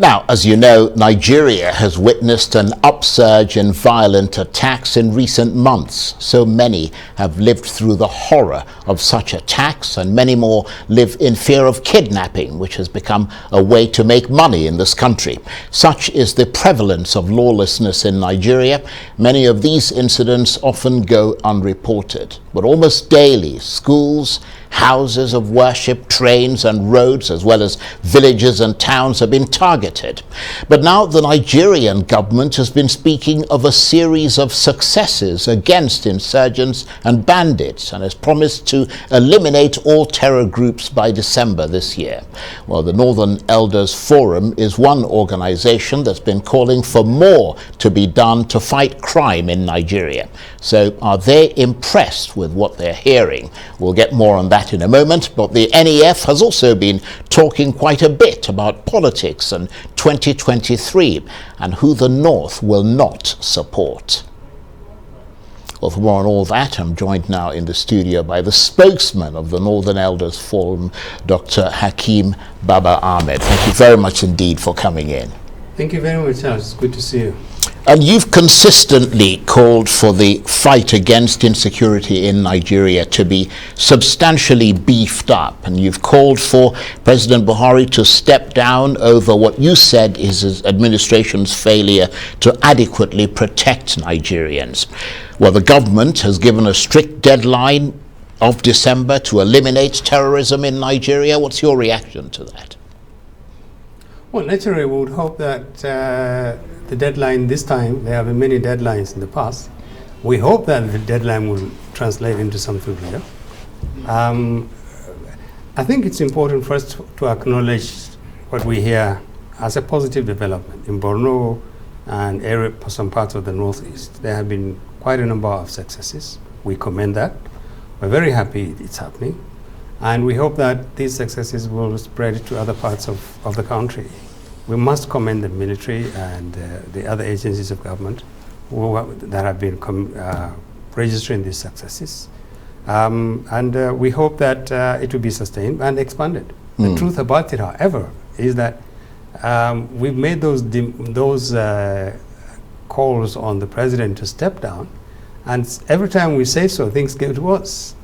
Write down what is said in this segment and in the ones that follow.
Now, as you know, Nigeria has witnessed an upsurge in violent attacks in recent months. So many have lived through the horror of such attacks, and many more live in fear of kidnapping, which has become a way to make money in this country. Such is the prevalence of lawlessness in Nigeria. Many of these incidents often go unreported, but almost daily, schools, houses of worship, trains and roads, as well as villages and towns, have been targeted. But now the Nigerian government has been speaking of a series of successes against insurgents and bandits, and has promised to eliminate all terror groups by December this year. Well, the Northern Elders Forum is one organization that's been calling for more to be done to fight crime in Nigeria. So are they impressed with what they're hearing? We'll get more on that in a moment, but the NEF has also been talking quite a bit about politics and 2023 and who the North will not support. Well, for more on all that, I'm joined now in the studio by the spokesman of the Northern Elders Forum, Dr. Hakeem Baba Ahmed. Thank you very much indeed for coming in. Thank you very much, Charles. It's good to see you. And you've consistently called for the fight against insecurity in Nigeria to be substantially beefed up. And you've called for President Buhari to step down over what you said is his administration's failure to adequately protect Nigerians. Well, the government has given a strict deadline of December to eliminate terrorism in Nigeria. What's your reaction to that? Well, naturally, we would hope that the deadline this time, there have been many deadlines in the past. We hope that the deadline will translate into something real. I think it's important first to acknowledge what we hear as a positive development. In Borno and some parts of the Northeast, there have been quite a number of successes. We commend that. We're very happy it's happening. And we hope that these successes will spread to other parts of the country. We must commend the military and the other agencies of government that have been registering these successes. And we hope that it will be sustained and expanded. The truth about it, however, is that we've made those calls on the president to step down, and every time we say so, things get worse.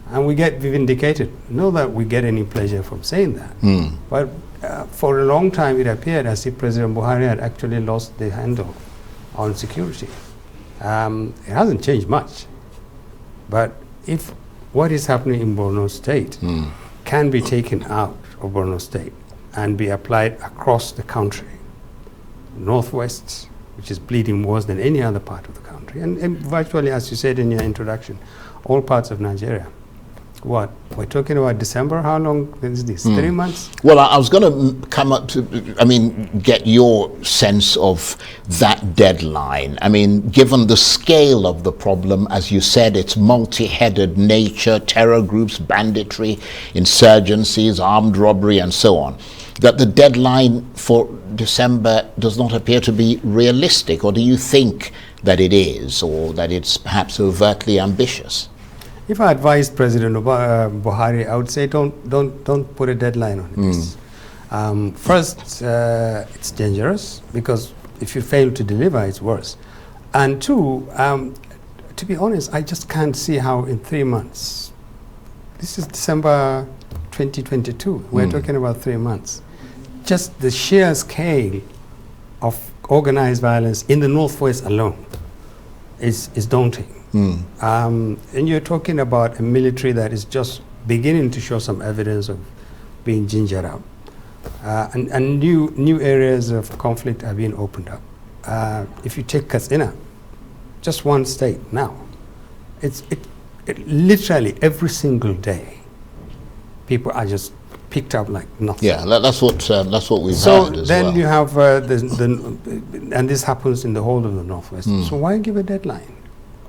And we get vindicated. Not that we get any pleasure from saying that. But for a long time, it appeared as if President Buhari had actually lost the handle on security. It hasn't changed much. But if what is happening in Borno State can be taken out of Borno State and be applied across the country, Northwest, which is bleeding worse than any other part of the country, and virtually, as you said in your introduction, all parts of Nigeria. What? We're talking about December? How long is this? 3 months? Well, I was going to come up to, get your sense of that deadline. Given the scale of the problem, as you said, its multi-headed nature, terror groups, banditry, insurgencies, armed robbery, and so on, that the deadline for December does not appear to be realistic, or do you think that it is, or that it's perhaps overtly ambitious? If I advised President Buhari, I would say don't put a deadline on this. First, it's dangerous because if you fail to deliver, it's worse. And two, to be honest, I just can't see how in 3 months. This is December 2022. We're talking about 3 months. Just the sheer scale of organized violence in the Northwest alone is daunting. And you're talking about a military that is just beginning to show some evidence of being gingered up. And new areas of conflict are being opened up. If you take Katsina, just one state now, it literally every single day, people are just picked up like nothing. Yeah, that's what we've so heard as then well. you have and this happens in the whole of the Northwest. So why give a deadline?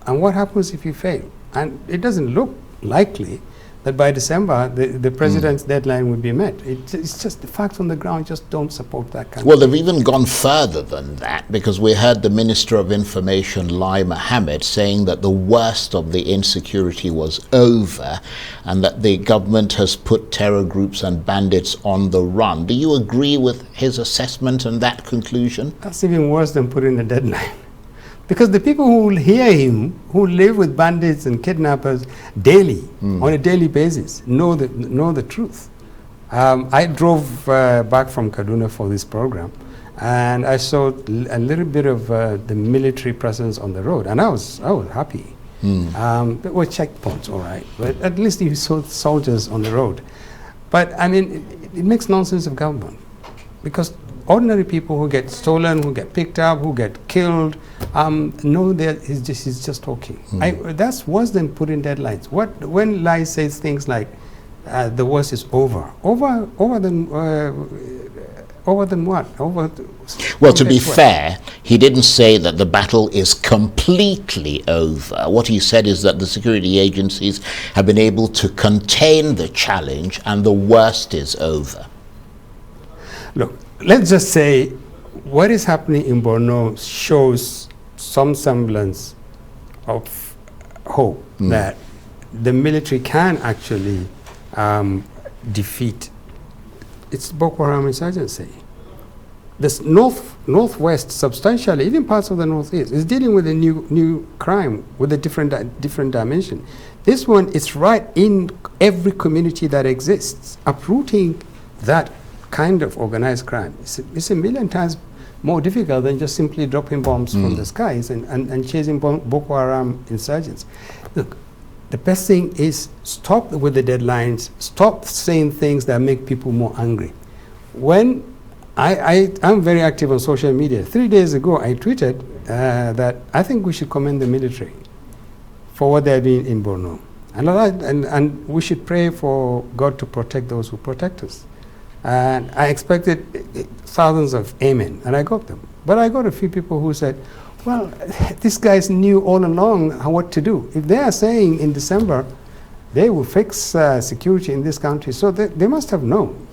And what happens if you fail? And it doesn't look likely that by December the president's deadline would be met. It's just the facts on the ground just don't support that kind Well, of they've even gone further than that, because we heard the Minister of Information, Mohammed, saying that the worst of the insecurity was over and that the government has put terror groups and bandits on the run. Do you agree with his assessment and that conclusion? That's even worse than putting a deadline. Because the people who will hear him, who live with bandits and kidnappers daily, on a daily basis, know the truth. I drove back from Kaduna for this program, and I saw a little bit of the military presence on the road, and I was happy. There were checkpoints, all right, but at least you saw soldiers on the road. But I mean, it makes nonsense of government, because ordinary people who get stolen, who get picked up, who get killed, know that he's just talking. That's worse than putting deadlines. When Lai says things like, the worst is over than what? Well, to be fair, he didn't say that the battle is completely over. What he said is that the security agencies have been able to contain the challenge and the worst is over. Look, let's just say what is happening in Borno shows some semblance of hope that the military can actually defeat its Boko Haram insurgency. This northwest, substantially, even parts of the northeast, is dealing with a new crime with a different dimension. This one is right in every community that exists, uprooting that kind of organized crime. It's a million times more difficult than just simply dropping bombs from the skies and chasing Boko Haram insurgents. Look, the best thing is stop with the deadlines, stop saying things that make people more angry. When I'm very active on social media. 3 days ago, I tweeted that I think we should commend the military for what they're doing in Borno. And we should pray for God to protect those who protect us. And I expected thousands of amen, and I got them. But I got a few people who said, well, these guys knew all along what to do. If they are saying in December they will fix security in this country, so they must have known.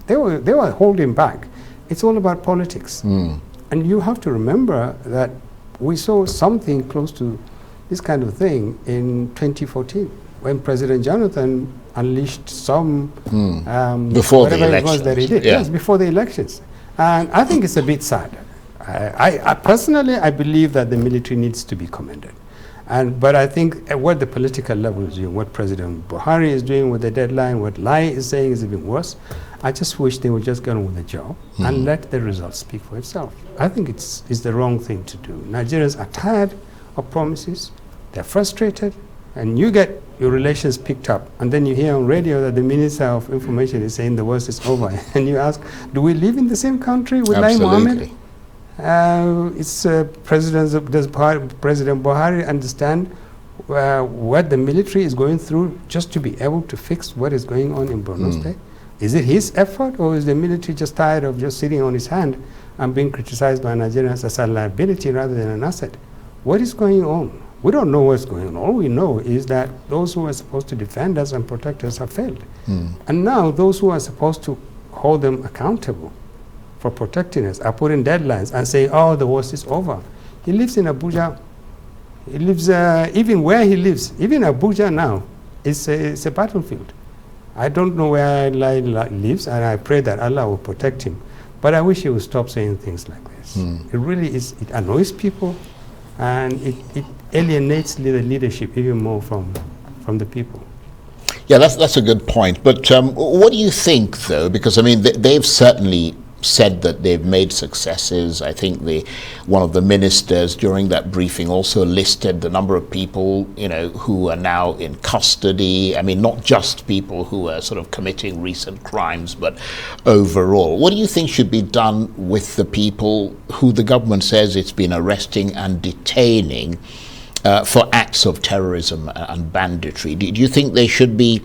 They were holding back. It's all about politics. And you have to remember that we saw something close to this kind of thing in 2014 when President Jonathan unleashed some before the elections. It was that he did. Yes, before the elections. And I think it's a bit sad. I personally, I believe that the military needs to be commended. But I think what the political level is doing, what President Buhari is doing with the deadline, what Lai is saying is even worse. I just wish they would just get on with the job and let the results speak for itself. I think it's the wrong thing to do. Nigerians are tired of promises. They're frustrated. And you get your relations picked up, and then you hear on radio that the Minister of Information is saying the worst is over. And you ask, do we live in the same country with Lai Mohammed? Does President Buhari understand what the military is going through just to be able to fix what is going on in Borno State? Is it his effort, or is the military just tired of just sitting on his hand and being criticized by Nigerians as a liability rather than an asset? What is going on? We don't know what's going on. All we know is that those who are supposed to defend us and protect us have failed. And now those who are supposed to hold them accountable for protecting us are putting deadlines and saying, oh, the worst is over. He lives in Abuja. He lives, even where he lives, even Abuja now, it's a battlefield. I don't know where Lai lives, and I pray that Allah will protect him. But I wish he would stop saying things like this. It really is, it annoys people, and it alienates the leadership even more from the people. Yeah, that's a good point. But what do you think, though? Because, I mean, they've certainly said that they've made successes. I think one of the ministers during that briefing also listed the number of people, who are now in custody. I mean, not just people who are sort of committing recent crimes, but overall. What do you think should be done with the people who the government says it's been arresting and detaining for acts of terrorism and banditry? Do you think they should be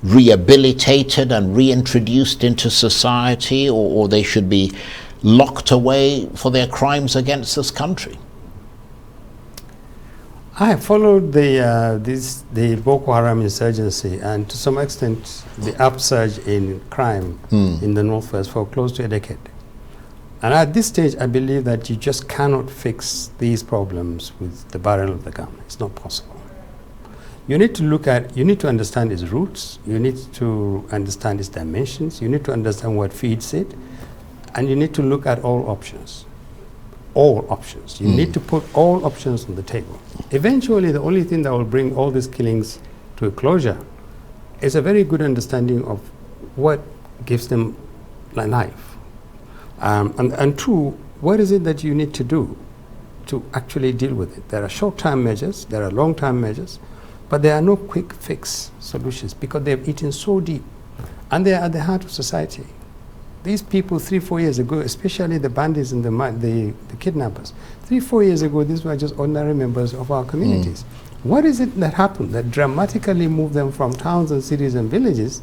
rehabilitated and reintroduced into society, or they should be locked away for their crimes against this country? I followed the Boko Haram insurgency, and to some extent the upsurge in crime in the Northwest for close to a decade. And at this stage, I believe that you just cannot fix these problems with the barrel of the gun. It's not possible. You need to understand its roots, you need to understand its dimensions, you need to understand what feeds it, and you need to look at all options. All options. You need to put all options on the table. Eventually, the only thing that will bring all these killings to a closure is a very good understanding of what gives them life. And two, what is it that you need to do to actually deal with it? There are short-term measures, there are long-term measures, but there are no quick fix solutions because they've eaten so deep and they are at the heart of society. These people 3-4 years ago, especially the bandits and the kidnappers, 3-4 years ago, these were just ordinary members of our communities. What is it that happened that dramatically moved them from towns and cities and villages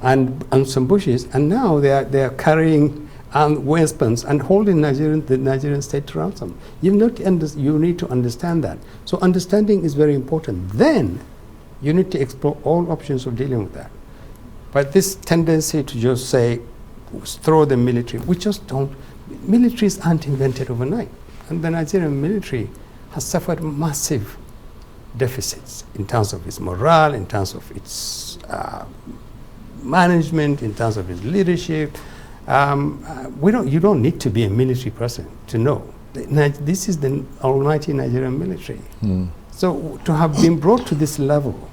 and some bushes, and now they are carrying weapons and holding the Nigerian state to ransom? You need to understand that. So understanding is very important. Then you need to explore all options of dealing with that. But this tendency to just say, throw the military, we just don't. Militaries aren't invented overnight. And the Nigerian military has suffered massive deficits in terms of its morale, in terms of its management, in terms of its leadership. You don't need to be a military person to know. This is the almighty Nigerian military. So to have been brought to this level,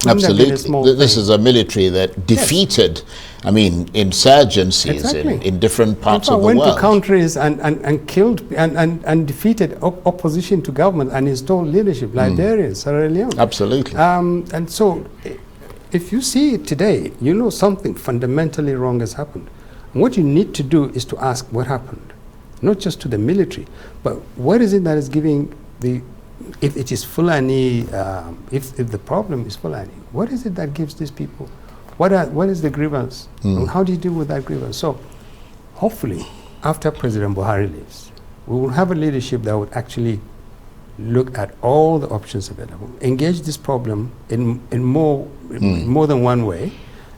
absolutely. This is a military that defeated, I mean, insurgencies in different parts of the world. Went to countries and killed and defeated opposition to government and installed leadership, Liberia, Sierra Leone. Absolutely. And so, if you see it today, you know something fundamentally wrong has happened. And what you need to do is to ask what happened, not just to the military, but what is it that is giving the. If it is Fulani, if the problem is Fulani, what is it that gives these people? What is the grievance? And how do you deal with that grievance? So, hopefully, after President Buhari leaves, we will have a leadership that would actually look at all the options available, engage this problem in more than one way,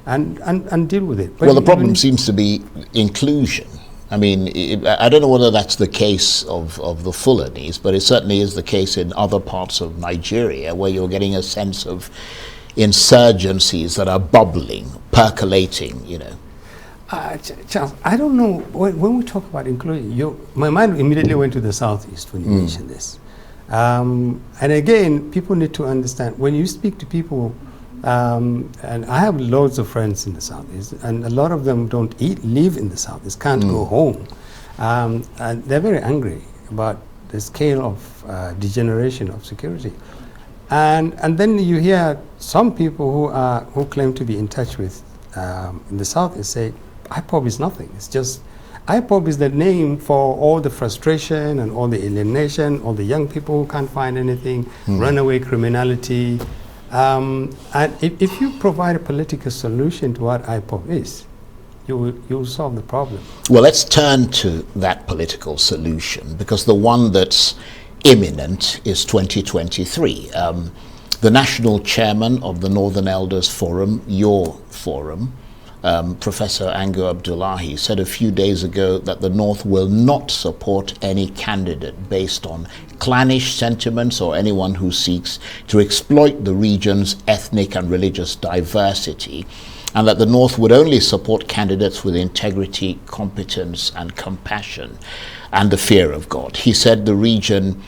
and deal with it. But well, the problem seems to be inclusion. I mean, I don't know whether that's the case of the Fulanis, but it certainly is the case in other parts of Nigeria where you're getting a sense of insurgencies that are bubbling, percolating, you know. Charles, I don't know, when we talk about inclusion, my mind immediately went to the southeast when you mentioned this. And again, people need to understand, when you speak to people, and I have loads of friends in the southeast, and a lot of them don't live in the southeast, can't go home. And they're very angry about the scale of degeneration of security. And then you hear some people who claim to be in touch with in the southeast say, IPOB is nothing. It's just, IPOB is the name for all the frustration and all the alienation, all the young people who can't find anything, runaway criminality. And if you provide a political solution to what IPOB is, you will solve the problem. Well, let's turn to that political solution, because the one that's imminent is 2023. The national chairman of the Northern Elders Forum, your forum, Professor Ango Abdullahi, said a few days ago that the North will not support any candidate based on clannish sentiments or anyone who seeks to exploit the region's ethnic and religious diversity, and that the North would only support candidates with integrity, competence, and compassion, and the fear of God. He said the region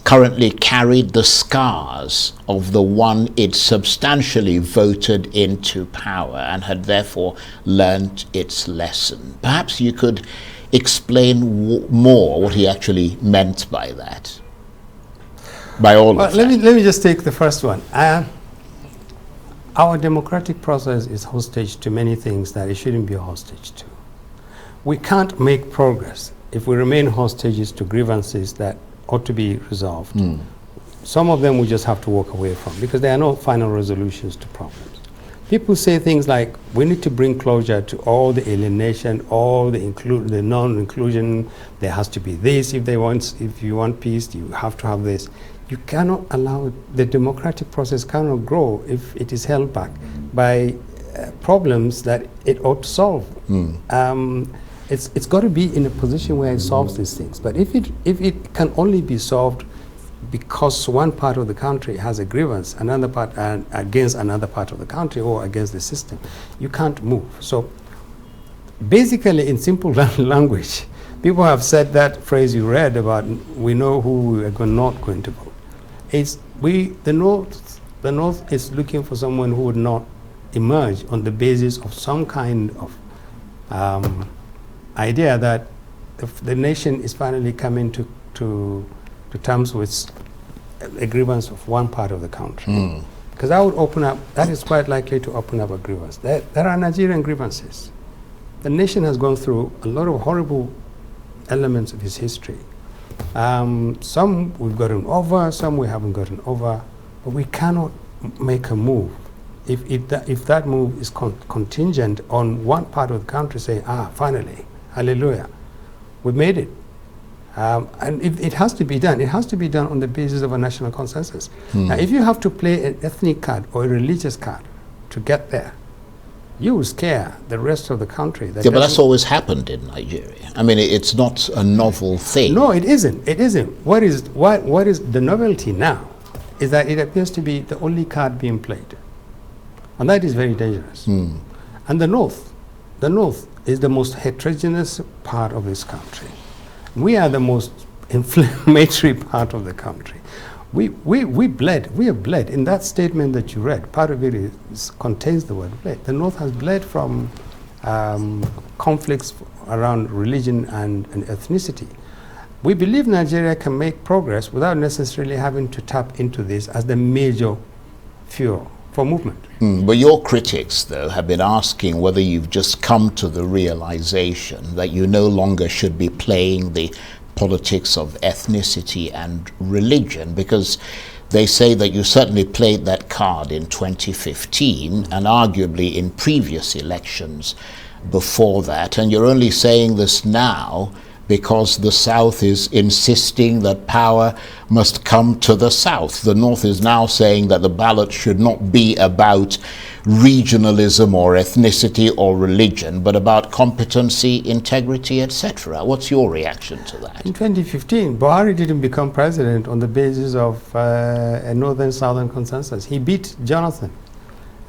currently carried the scars of the one it substantially voted into power and had therefore learnt its lesson. Perhaps you could explain more what he actually meant by that, by all of that. Let me just take the first one. Our democratic process is hostage to many things that it shouldn't be a hostage to. We can't make progress if we remain hostages to grievances that ought to be resolved. Some of them we just have to walk away from because there are no final resolutions to problems. People say things like, we need to bring closure to all the alienation, all the non-inclusion. There has to be this if you want peace, you have to have this. you cannot allow the democratic process cannot grow if it is held back by problems that it ought to solve. It's got to be in a position where it solves these things. But if it can only be solved because one part of the country has a grievance, another part against another part of the country or against the system, you can't move. So basically, in simple language, people have said that phrase you read about, we know who we are not going to vote. The North is looking for someone who would not emerge on the basis of some kind of idea that the nation is finally coming to terms with a grievance of one part of the country. Because that is quite likely to open up a grievance. There are Nigerian grievances. The nation has gone through a lot of horrible elements of its history. Some we've gotten over, some we haven't gotten over, but we cannot make a move if that move is contingent on one part of the country saying, finally, hallelujah, we made it. And if it has to be done, it has to be done on the basis of a national consensus. Now, if you have to play an ethnic card or a religious card to get there, you will scare the rest of the country. But that's always happened in Nigeria. I mean, it's not a novel thing. No, it isn't. It isn't. What is the novelty now is that it appears to be the only card being played. And that is very dangerous. And the North is the most heterogeneous part of this country. We are the most inflammatory part of the country. We have bled. In that statement that you read, part of it contains the word bled. The North has bled from conflicts around religion and ethnicity. We believe Nigeria can make progress without necessarily having to tap into this as the major fuel for movement. But your critics, though, have been asking whether you've just come to the realization that you no longer should be playing the politics of ethnicity and religion, because they say that you certainly played that card in 2015 and arguably in previous elections before that, and you're only saying this now because the South is insisting that power must come to the South. The North is now saying that the ballot should not be about regionalism or ethnicity or religion, but about competency, integrity, etc. What's your reaction to that? In 2015, Buhari didn't become president on the basis of a northern-southern consensus. He beat Jonathan.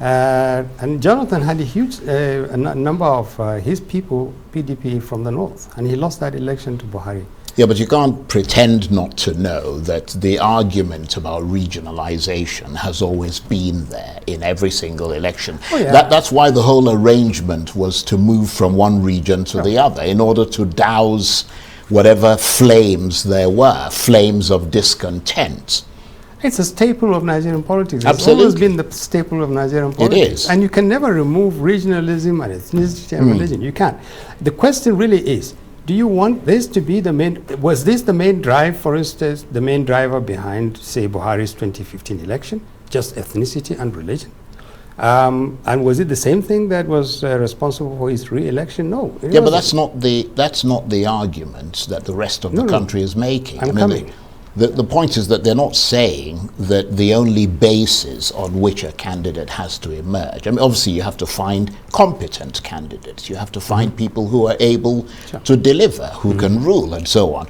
And Jonathan had a huge number of his people, PDP, from the north, and he lost that election to Buhari. Yeah, but you can't pretend not to know that the argument about regionalization has always been there in every single election. Oh, yeah. That's why the whole arrangement was to move from one region to the other, in order to douse whatever flames there were, flames of discontent. It's a staple of Nigerian politics. Absolutely. It's always been the staple of Nigerian politics. It is. And you can never remove regionalism and ethnicity and religion. You can't. The question really is, do you want this to be the main, was this the main drive, for instance, the main driver behind, say, Buhari's 2015 election? Just ethnicity and religion? And was it the same thing that was responsible for his re-election? No. Yeah, but that's not the argument that the rest of the country is making. I'm coming. The point is that they're not saying that the only basis on which a candidate has to emerge. I mean, obviously you have to find competent candidates. You have to find people who are able to deliver, who can rule and so on,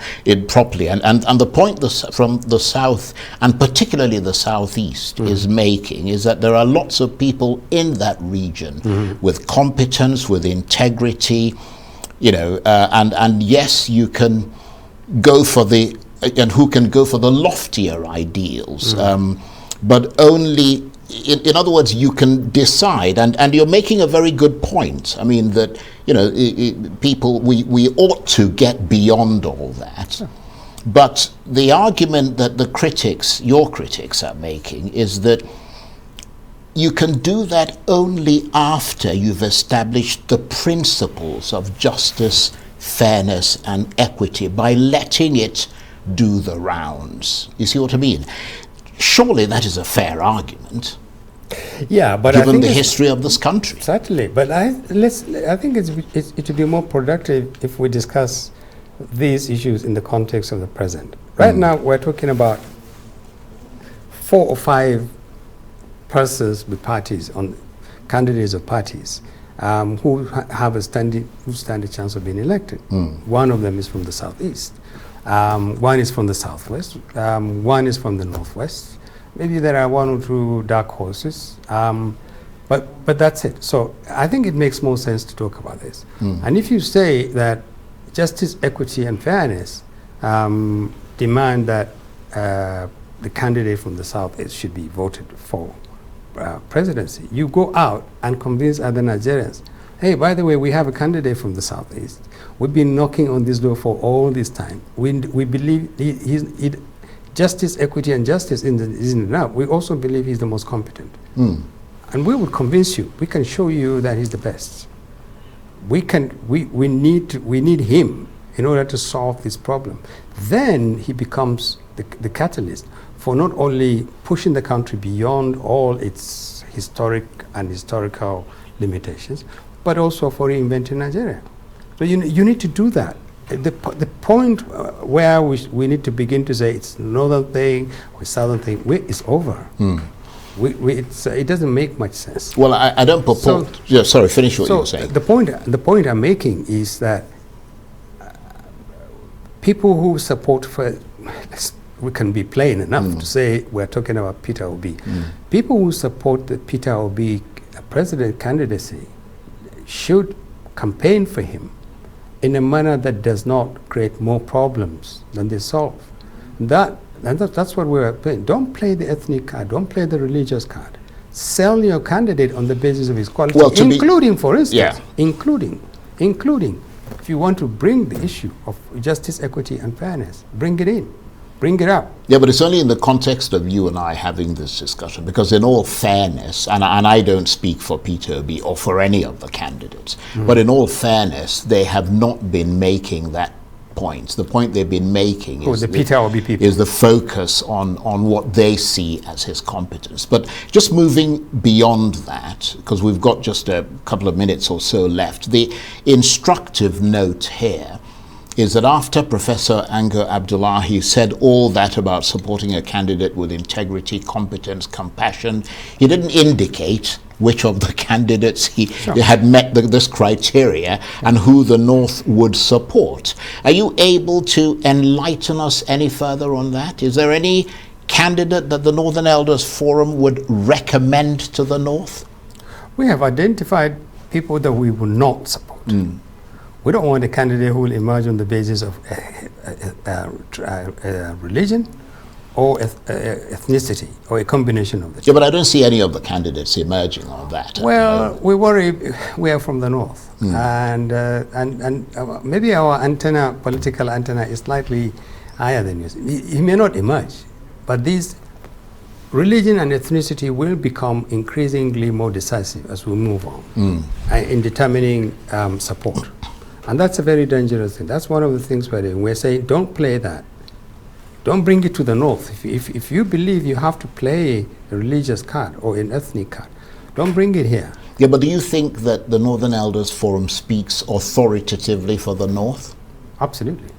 properly. And the point from the South, and particularly the Southeast, is making is that there are lots of people in that region with competence, with integrity, and yes, you can go for and who can go for the loftier ideals, but only, in other words, you can decide, and you're making a very good point. I mean that, people, we ought to get beyond all that. But the argument that your critics are making is that you can do that only after you've established the principles of justice, fairness, and equity, by letting it do the rounds. You see what I mean? Surely that is a fair argument. Yeah, but given the history of this country. Certainly, but I think it would be more productive if we discuss these issues in the context of the present. Right now, we're talking about 4 or 5 persons with parties, on candidates of parties, who stand a chance of being elected. One of them is from the southeast. One is from the southwest. One is from the northwest. Maybe there are 1 or 2 dark horses. But that's it. So I think it makes more sense to talk about this. And if you say that justice, equity, and fairness demand that the candidate from the southeast should be voted for presidency, you go out and convince other Nigerians, hey, by the way, we have a candidate from the southeast. We've been knocking on this door for all this time. We believe justice, equity, and justice isn't enough. We also believe he's the most competent. And we would convince you. We can show you that he's the best. We need him in order to solve this problem. Then he becomes the catalyst for not only pushing the country beyond all its historical limitations, but also for reinventing Nigeria. So you need to do that. The point where we need to begin to say it's northern thing or southern thing is over. It doesn't make much sense. Well, I don't purport. Sorry, finish what you were saying. The point I'm making is that people who support we can be plain enough to say we're talking about Peter Obi. People who support the Peter Obi president candidacy should campaign for him in a manner that does not create more problems than they solve. That's what we're playing. Don't play the ethnic card. Don't play the religious card. Sell your candidate on the basis of his quality, including, for instance, including, if you want to bring the issue of justice, equity, and fairness, bring it in. Bring it up. Yeah, but it's only in the context of you and I having this discussion, because in all fairness, and I don't speak for Peter Obi or for any of the candidates, but in all fairness, they have not been making that point. The point they've been making is the focus on what they see as his competence. But just moving beyond that, because we've got just a couple of minutes or so left, the instructive note here is that after Professor Ango Abdullahi said all that about supporting a candidate with integrity, competence, compassion, he didn't indicate which of the candidates he had met this criteria and who the North would support. Are you able to enlighten us any further on that? Is there any candidate that the Northern Elders Forum would recommend to the North? We have identified people that we will not support. We don't want a candidate who will emerge on the basis of religion or ethnicity, or a combination of the two. Yeah, but I don't see any of the candidates emerging on that. Well, we worry we are from the North, and maybe our political antenna is slightly higher than yours. He may not emerge, but these religion and ethnicity will become increasingly more decisive as we move on in determining support. And that's a very dangerous thing. That's one of the things we're doing. We're saying, don't play that. Don't bring it to the North. If you believe you have to play a religious card or an ethnic card, don't bring it here. Yeah, but do you think that the Northern Elders Forum speaks authoritatively for the North? Absolutely.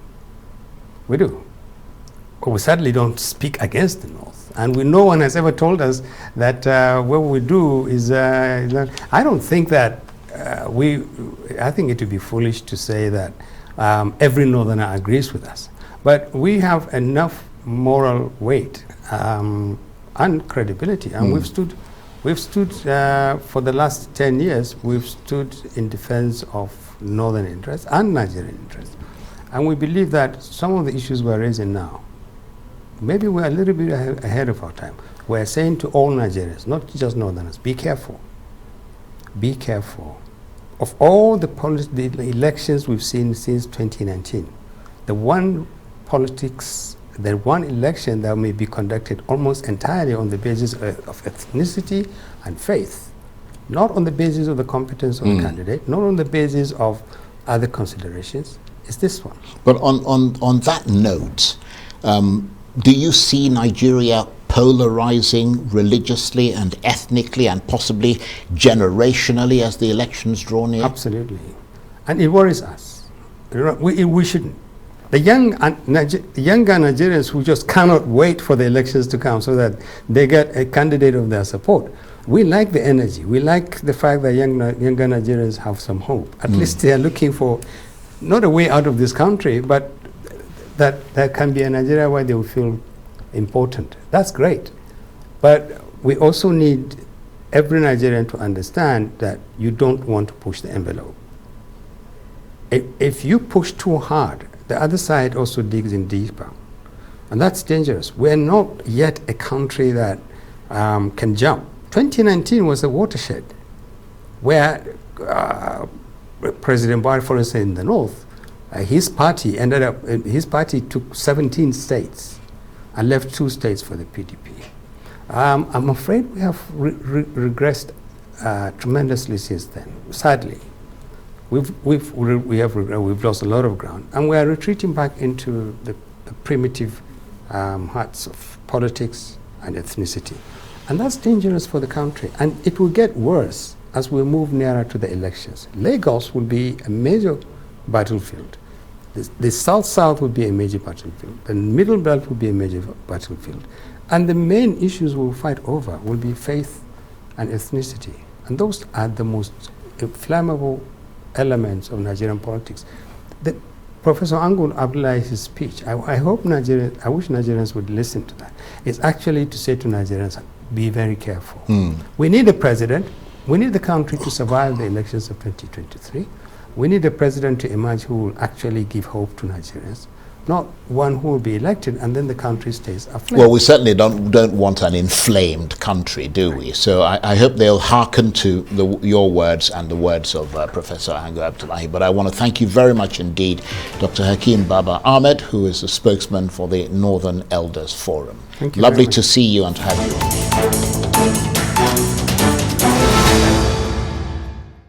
We do. But we certainly don't speak against the North. And no one has ever told us that what we do is... I don't think that I think it would be foolish to say that every Northerner agrees with us. But we have enough moral weight and credibility, and we've stood for the last 10 years. We've stood in defense of Northern interests and Nigerian interests, and we believe that some of the issues we're raising now, maybe we're a little bit ahead of our time. We're saying to all Nigerians, not just Northerners, be careful. Be careful. Of all the elections we've seen since 2019, the one election that may be conducted almost entirely on the basis of ethnicity and faith, not on the basis of the competence of the candidate, not on the basis of other considerations, is this one. But on that note, do you see Nigeria polarizing religiously and ethnically and possibly generationally as the elections draw near? Absolutely. And it worries us. We shouldn't. The younger Nigerians who just cannot wait for the elections to come so that they get a candidate of their support. We like the energy. We like the fact that younger Nigerians have some hope. At least they are looking for not a way out of this country, but that there can be a Nigeria where they will feel important. That's great. But we also need every Nigerian to understand that you don't want to push the envelope. If you push too hard, the other side also digs in deeper. And that's dangerous. We're not yet a country that can jump. 2019 was a watershed where President Buhari, for instance, in the north, his party took 17 states and left 2 states for the PDP. I'm afraid we have regressed tremendously since then, sadly. We've lost a lot of ground, and we are retreating back into the primitive hearts of politics and ethnicity. And that's dangerous for the country, and it will get worse as we move nearer to the elections. Lagos will be a major battlefield. The South-South will be a major battlefield. The Middle Belt will be a major battlefield. And the main issues we'll fight over will be faith and ethnicity. And those are the most inflammable elements of Nigerian politics. Professor Angul Abdullahi's speech, I wish Nigerians would listen to that. It's actually to say to Nigerians, be very careful. We need a president. We need the country to survive the elections of 2023. We need a president to emerge who will actually give hope to Nigerians, not one who will be elected and then the country stays aflame. Well, we certainly don't want an inflamed country, do we? So I hope they'll hearken to your words and the words of Professor Angul Abdullahi. But I want to thank you very much indeed, Dr. Hakeem Baba Ahmed, who is the spokesman for the Northern Elders Forum. Thank you. Lovely to see you and to have you on.